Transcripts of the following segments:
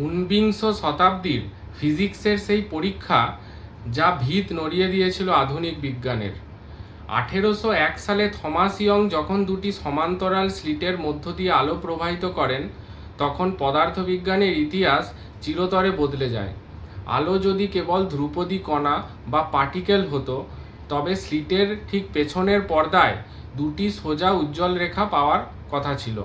ঊনবিংশ শতাব্দীর ফিজিক্সের সেই পরীক্ষা যা ভিত নড়িয়ে দিয়েছিল আধুনিক বিজ্ঞানের। 1801 সালে থমাস ইয়ং যখন দুটি সমান্তরাল স্লিটের মধ্য দিয়ে আলো প্রবাহিত করেন, তখন পদার্থবিজ্ঞানের ইতিহাস চিরতরে বদলে যায়। আলো যদি কেবল ধ্রুপদী কণা বা পার্টিকেল হতো, তবে স্লিটের ঠিক পেছনের পর্দায় দুটি সোজা উজ্জ্বল রেখা পাওয়ার কথা ছিল।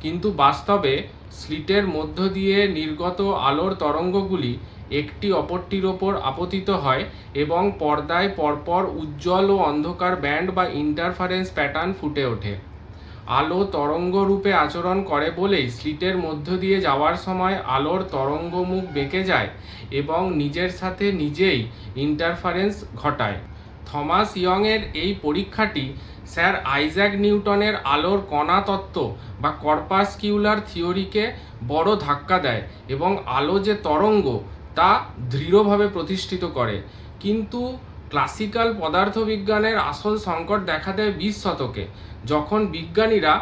কিন্তু বাস্তবে স্লিটের মধ্য দিয়ে নির্গত আলোর তরঙ্গগুলি একটি অপরটির ওপর আপতিত হয় এবং পর্দায় পরপর উজ্জ্বল ও অন্ধকার ব্যান্ড বা ইন্টারফারেন্স প্যাটার্ন ফুটে ওঠে। আলো তরঙ্গ রূপে আচরণ করে বলেই স্লিটের মধ্য দিয়ে যাওয়ার সময় আলোর তরঙ্গমুখ বেঁকে যায় এবং নিজের সাথে নিজেই ইন্টারফারেন্স ঘটায়। থমাস ইয়ংয়ের এই পরীক্ষাটি স্যার আইজ্যাক নিউটনের আলোর কণা তত্ত্ব বা কর্পাসকিউলার থিওরিকে বড় ধাক্কা দেয় এবং আলো যে তরঙ্গ তা দৃঢ়ভাবে প্রতিষ্ঠিত করে। কিন্তু ক্লাসিক্যাল পদার্থবিজ্ঞানের আসল সংকট দেখা দেয় 20 শতকে, যখন বিজ্ঞানীরা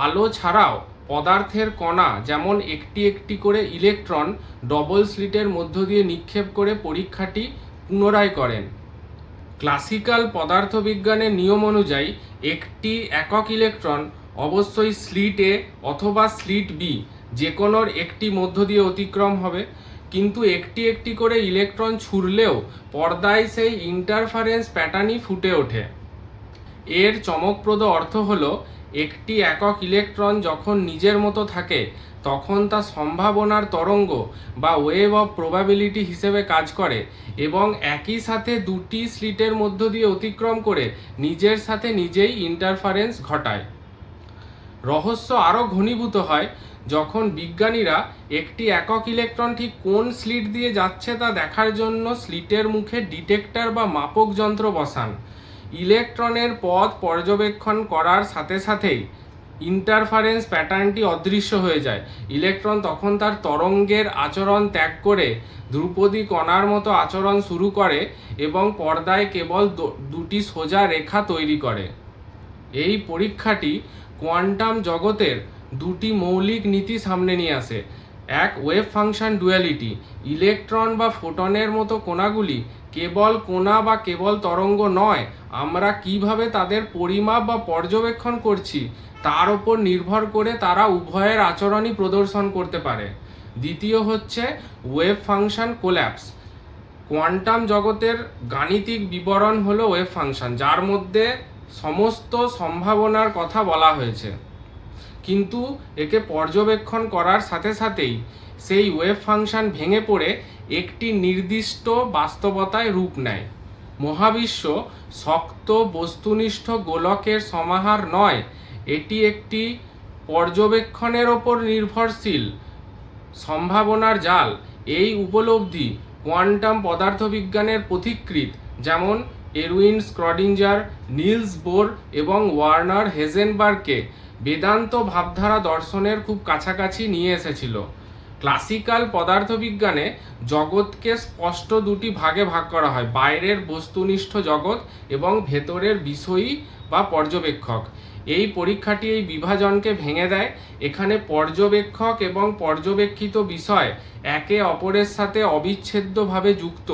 আলো ছাড়াও পদার্থের কণা যেমন একটি একটি করে ইলেকট্রন ডবল স্লিটের মধ্য দিয়ে নিক্ষেপ করে পরীক্ষাটি পুনরায় করেন। ক্লাসিক্যাল পদার্থবিজ্ঞানের নিয়ম অনুযায়ী একটি একক ইলেকট্রন অবশ্যই স্লিট এ অথবা স্লিট বি যে কোনোর একটি মধ্য দিয়ে অতিক্রম হবে, কিন্তু একটি একটি করে ইলেকট্রন ছুড়লেও পর্দায় সেই ইন্টারফারেন্স প্যাটার্নই ফুটে ওঠে। এর চমকপ্রদ অর্থ হলো, একটি একক ইলেকট্রন যখন নিজের মতো থাকে তখন তা সম্ভাবনার তরঙ্গ বা ওয়েভ অফ প্রবাবিলিটি হিসেবে কাজ করে এবং একই সাথে দুটি স্লিটের মধ্য দিয়ে অতিক্রম করে নিজের সাথে নিজেই ইন্টারফারেন্স ঘটায়। রহস্য আরও ঘনীভূত হয় যখন বিজ্ঞানীরা একটি একক ইলেকট্রন ঠিক কোন স্লিট দিয়ে যাচ্ছে তা দেখার জন্য স্লিটের মুখে ডিটেক্টর বা মাপক যন্ত্র বসান। ইলেকট্রনের পথ পর্যবেক্ষণ করার সাথে সাথেই ইন্টারফারেন্স প্যাটার্নটি অদৃশ্য হয়ে যায়। ইলেকট্রন তখন তার তরঙ্গের আচরণ ত্যাগ করে ধ্রুপদী কণার মতো আচরণ শুরু করে এবং পর্দায় কেবল দুটি সোজা রেখা তৈরি করে। এই পরীক্ষাটি কোয়ান্টাম জগতের দুটি মৌলিক নীতি সামনে নিয়ে আসে। এক, ওয়েভ ফাংশন ডুয়ালিটি। ইলেকট্রন বা ফোটনের মতো কণাগুলি কেবল কণা বা কেবল তরঙ্গ নয়, আমরা কিভাবে তাদের পরিমাপ বা পর্যবেক্ষণ করছি তার উপর নির্ভর করে তারা উভয়ের আচরণই প্রদর্শন করতে পারে। দ্বিতীয় হচ্ছে ওয়েভ ফাংশন কোল্যাপস। কোয়ান্টাম জগতের গাণিতিক বিবরণ হলো ওয়েভ ফাংশন, যার মধ্যে সমস্ত সম্ভাবনার কথা বলা হয়েছে, কিন্তু একে পর্যবেক্ষণ করার সাথে সাথেই সেই ওয়েভ ফাংশন ভেঙে পড়ে একটি নির্দিষ্ট বাস্তবতায় রূপ নেয়। মহাবিশ্ব শক্ত বস্তুনিষ্ঠ গোলকের সমাহার নয়, এটি একটি পর্যবেক্ষণের ওপর নির্ভরশীল সম্ভাবনার জাল। এই উপলব্ধি কোয়ান্টাম পদার্থবিজ্ঞানের পথিকৃৎ যেমন এরউইন স্ক্রডিঞ্জার, নিলস বোর এবং ওয়ার্নার হেজেনবার্গকে বেদান্ত ভাবধারা দর্শনের খুব কাছাকাছি নিয়ে এসেছিল। ক্লাসিক্যাল পদার্থবিজ্ঞানে জগৎকে স্পষ্ট দুটি ভাগে ভাগ করা হয়, বাইরের বস্তুনিষ্ঠ জগৎ এবং ভেতরের বিষয়ী বা পর্যবেক্ষক। এই পরীক্ষাটি এই বিভাজনকে ভেঙে দেয়। এখানে পর্যবেক্ষক এবং পর্যবেক্ষিত বিষয় একে অপরের সাথে অবিচ্ছেদ্যভাবে যুক্ত।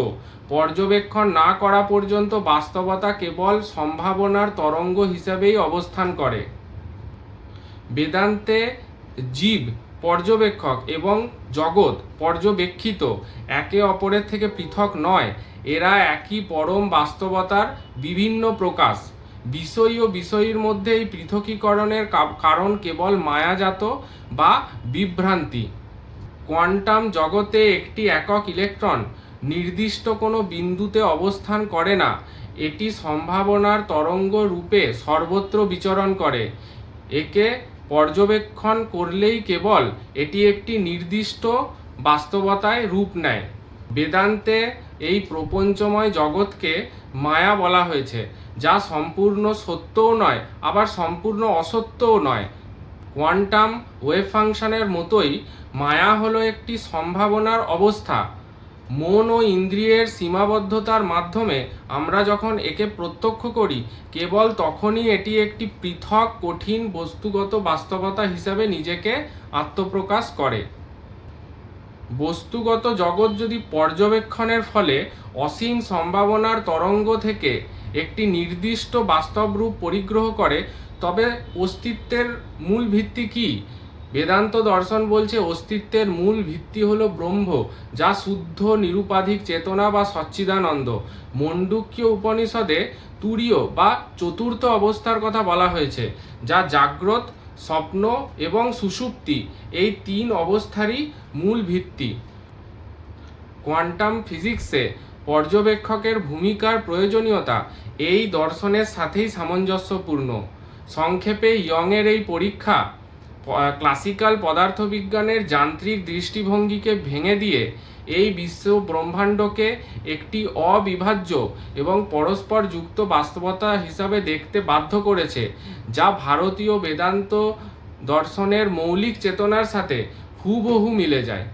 পর্যবেক্ষণ না করা পর্যন্ত বাস্তবতা কেবল সম্ভাবনার তরঙ্গ হিসেবেই অবস্থান করে। বেদান্তে জীব পর্যবেক্ষক এবং জগৎ পর্যবেক্ষিত একে অপরের থেকে পৃথক নয়, এরা একই পরম বাস্তবতার বিভিন্ন প্রকাশ। বিষয় ও বিষয়ীর মধ্যে এই পৃথকীকরণের কারণ কেবল মায়াজাত বা বিভ্রান্তি। কোয়ান্টাম জগতে একটি একক ইলেকট্রন নির্দিষ্ট কোনো বিন্দুতে অবস্থান করে না, এটি সম্ভাবনার তরঙ্গ রূপে সর্বত্র বিচরণ করে। একে পর্যবেক্ষণ করলেই কেবল এটি একটি নির্দিষ্ট বাস্তবতায় রূপ নেয়। বেদান্তে এই প্রপঞ্চময় জগৎকে মায়া বলা হয়েছে, যা সম্পূর্ণ সত্যও নয় আবার সম্পূর্ণ অসত্যও নয়। কোয়ান্টাম ওয়েভ ফাংশনের মতোই মায়া হলো একটি সম্ভাবনার অবস্থা। মন ও ইন্দ্রিয়ের সীমাবদ্ধতার মাধ্যমে আমরা যখন একে প্রত্যক্ষ করি, কেবল তখনই এটি একটি পৃথক কঠিন বস্তুগত বাস্তবতা হিসাবে নিজেকে আত্মপ্রকাশ করে। বস্তুগত জগৎ যদি পর্যবেক্ষণের ফলে অসীম সম্ভাবনার তরঙ্গ থেকে একটি নির্দিষ্ট বাস্তব রূপ পরিগ্রহ করে, তবে অস্তিত্বের মূল ভিত্তি কি? বেদান্ত দর্শন বলছে অস্তিত্বের মূল ভিত্তি হলো ব্রহ্ম, যা শুদ্ধ নিরুপাধিক চেতনা বা সচ্চিদানন্দ। মণ্ডুক্য উপনিষদে তুরীয় বা চতুর্থ অবস্থার কথা বলা হয়েছে, যা জাগ্রত, স্বপ্ন এবং সুষুপ্তি এই তিন অবস্থারই মূল ভিত্তি। কোয়ান্টাম ফিজিক্সে পর্যবেক্ষকের ভূমিকার প্রয়োজনীয়তা এই দর্শনের সাথেই সামঞ্জস্যপূর্ণ। সংক্ষেপে ইয়ংয়ের এই পরীক্ষা ক্লাসিক্যাল পদার্থবিজ্ঞানের যান্ত্রিক দৃষ্টিভঙ্গিকে ভেঙে দিয়ে এই বিশ্ব ব্রহ্মাণ্ডকে একটি অবিভাজ্য এবং পরস্পর যুক্ত বাস্তবতা হিসাবে দেখতে বাধ্য করেছে, যা ভারতীয় বেদান্ত দর্শনের মৌলিক চেতনার সাথে হুবহু মিলে যায়।